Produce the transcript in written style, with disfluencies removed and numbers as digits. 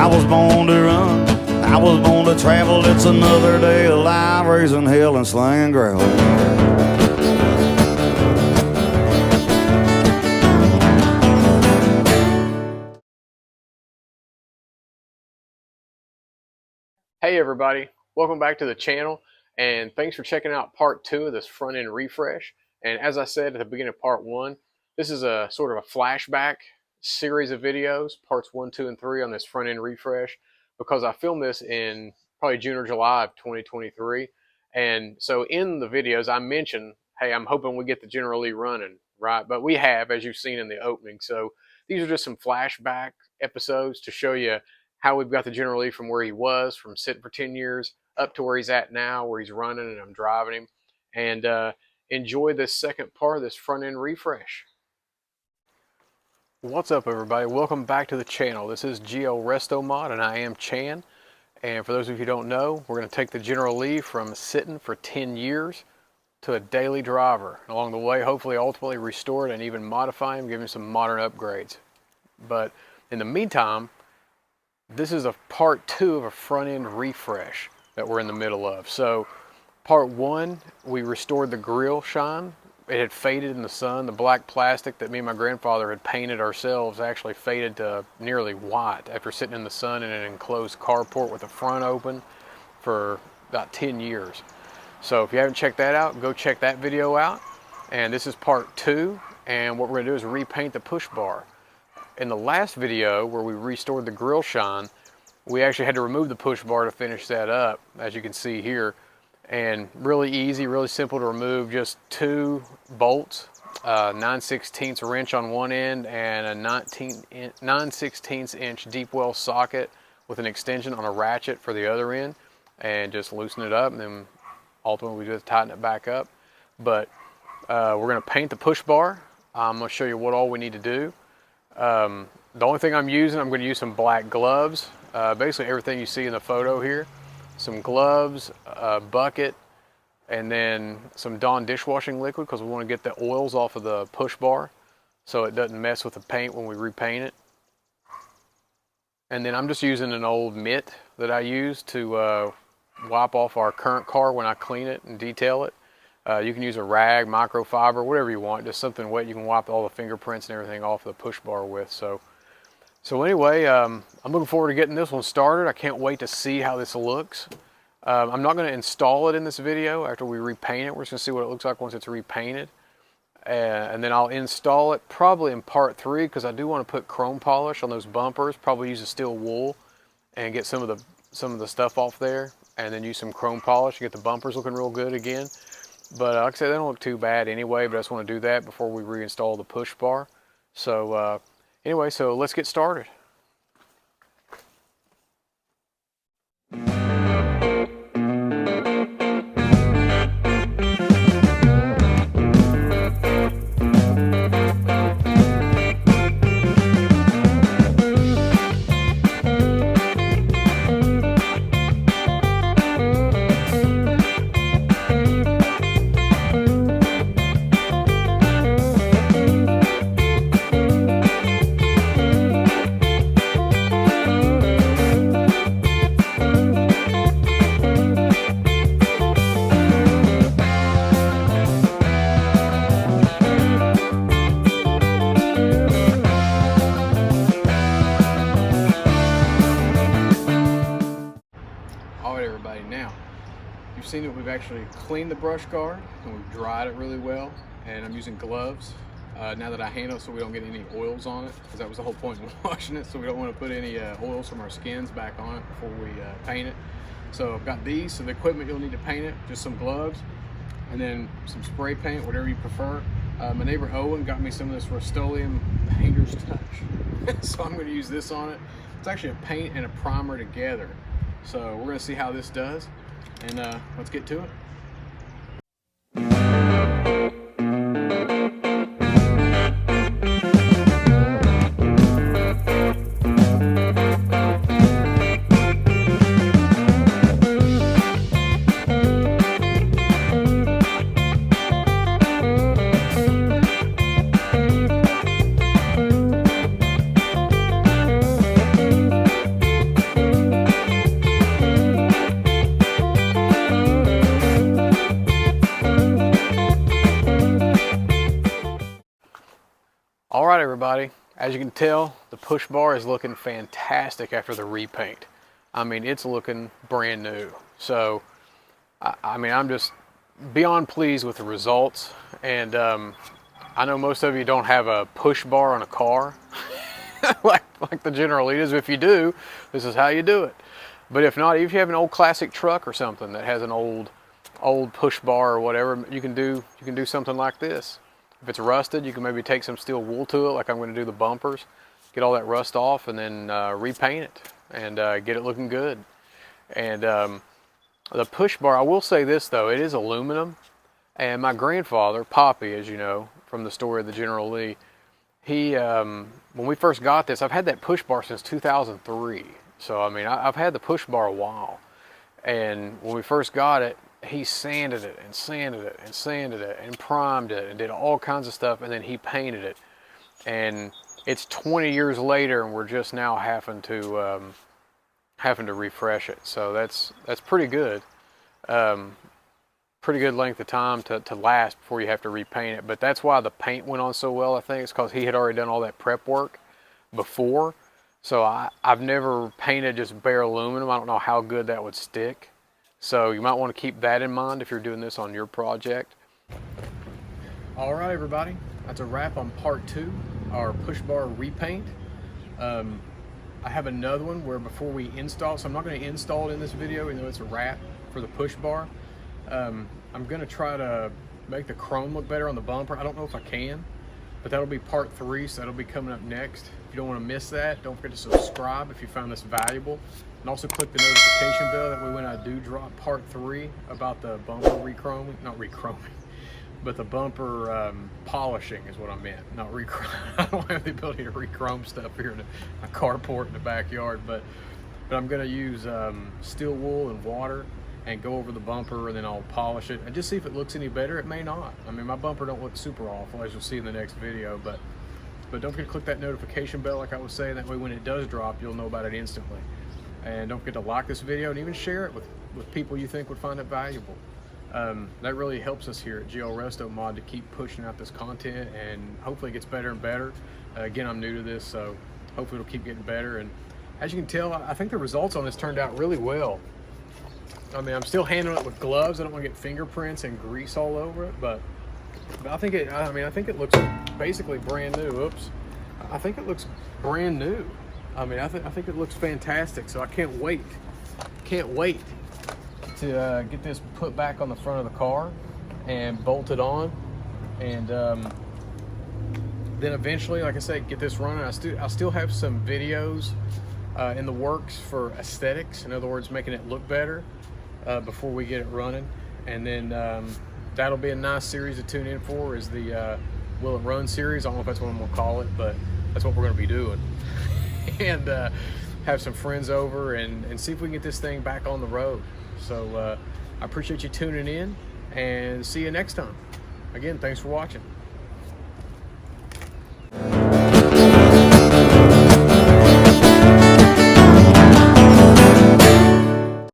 I was born to run, I was born to travel. It's another day alive, raising hell and slanging gravel. Hey everybody, welcome back to the channel, and thanks for checking out part 2 of this front end refresh. And as I said at the beginning of part 1, this is a sort of a flashback series of videos, parts 1, 2, and 3 on this front end refresh, because I filmed this in probably June or July of 2023. And so in the videos I mentioned, hey, I'm hoping we get the General Lee running, right? But we have, as you've seen in the opening. So these are just some flashback episodes to show you how we've got the General Lee from where he was, from sitting for 10 years, up to where he's at now, where he's running and I'm driving him. And enjoy this second part of this front end refresh. What's up everybody? Welcome back to the channel. This is GL Resto Mod and I am Chan. And for those of you who don't know, we're going to take the General Lee from sitting for 10 years to a daily driver. And along the way, hopefully ultimately restore it and even modify him, give him some modern upgrades. But in the meantime, this is a part 2 of a front end refresh that we're in the middle of. So part 1, we restored the grill shine. It had faded in the sun. The black plastic that me and my grandfather had painted ourselves actually faded to nearly white after sitting in the sun in an enclosed carport with the front open for about 10 years. So if you haven't checked that out, go check that video out. And this is part 2, and what we're going to do is repaint the push bar. In the last video where we restored the grill shine, we actually had to remove the push bar to finish that up, as you can see here. And really easy, really simple to remove, just 2 bolts, 9/16 wrench on one end and a 9/16 inch deep well socket with an extension on a ratchet for the other end, and just loosen it up, and then ultimately we just tighten it back up. But we're going to paint the push bar. I'm going to show you what all we need to do. The only thing I'm going to use some black gloves, basically everything you see in the photo here, some gloves, a bucket, and then some Dawn dishwashing liquid, because we want to get the oils off of the push bar so it doesn't mess with the paint when we repaint it. And then I'm just using an old mitt that I use to wipe off our current car when I clean it and detail it. You can use a rag, microfiber, whatever you want, just something wet you can wipe all the fingerprints and everything off the push bar with. So anyway, I'm looking forward to getting this one started. I can't wait to see how this looks. I'm not going to install it in this video after we repaint it. We're just going to see what it looks like once it's repainted. And then I'll install it probably in part 3, because I do want to put chrome polish on those bumpers, probably use a steel wool and get some of the stuff off there, and then use some chrome polish to get the bumpers looking real good again. But like I said, they don't look too bad anyway, but I just want to do that before we reinstall the push bar. So anyway, so let's get started. Now, you've seen that we've actually cleaned the brush guard and we've dried it really well, and I'm using gloves now that I handle it so we don't get any oils on it, because that was the whole point of washing it, so we don't want to put any oils from our skins back on it before we paint it. So I've got these, so the equipment you'll need to paint it, just some gloves and then some spray paint, whatever you prefer. My neighbor Owen got me some of this Rust-Oleum Painter's Touch so I'm going to use this on it. It's actually a paint and a primer together. So we're going to see how this does, and let's get to it. everybody. As you can tell, the push bar is looking fantastic after the repaint. I mean, it's looking brand new. So, I mean, I'm just beyond pleased with the results. And I know most of you don't have a push bar on a car like the General Lee is. If you do, this is how you do it. But if not, if you have an old classic truck or something that has an old push bar or whatever, you can do something like this. If it's rusted, you can maybe take some steel wool to it, like I'm going to do the bumpers, get all that rust off, and then repaint it and get it looking good. And the push bar, I will say this though, it is aluminum. And my grandfather, Poppy, as you know from the story of the General Lee, he when we first got this, I've had that push bar since 2003. So I mean, I've had the push bar a while. And when we first got it, he sanded it and sanded it and sanded it and primed it and did all kinds of stuff, and then he painted it. And it's 20 years later, and we're just now having to refresh it. So that's pretty good. Pretty good length of time to last before you have to repaint it. But that's why the paint went on so well. I think it's because he had already done all that prep work before. So I've never painted just bare aluminum. I don't know how good that would stick. So you might want to keep that in mind if you're doing this on your project. All right, everybody, that's a wrap on part 2, our push bar repaint. I have another one where before we install, so I'm not going to install it in this video, even though it's a wrap for the push bar. I'm going to try to make the chrome look better on the bumper. I don't know if I can, but that'll be part 3, so that'll be coming up next. If you don't want to miss that, don't forget to subscribe if you found this valuable. And also click the notification bell, that way when I do drop part 3 about the bumper rechroming, not rechroming, but the bumper polishing is what I meant, not rechrome. I don't have the ability to rechrome stuff here in a carport in the backyard, but I'm going to use steel wool and water and go over the bumper, and then I'll polish it and just see if it looks any better. It may not. I mean, my bumper don't look super awful, as you'll see in the next video, but don't forget to click that notification bell like I was saying. That way when it does drop, you'll know about it instantly. And don't forget to like this video and even share it with people you think would find it valuable. That really helps us here at GL Resto Mod to keep pushing out this content, and hopefully it gets better and better. Again, I'm new to this, so hopefully it'll keep getting better. And as you can tell, I think the results on this turned out really well. I mean, I'm still handling it with gloves. I don't want to get fingerprints and grease all over it, but I think it looks basically brand new. Oops. I think it looks brand new. I mean, I think it looks fantastic. So I can't wait to get this put back on the front of the car and bolted on, and then eventually, like I said, get this running. I still have some videos in the works for aesthetics. In other words, making it look better before we get it running, and then that'll be a nice series to tune in for, is the Will It Run series. I don't know if that's what I'm gonna call it, but that's what we're gonna be doing. And have some friends over and see if we can get this thing back on the road. So I appreciate you tuning in, and see you next time. Again, thanks for watching.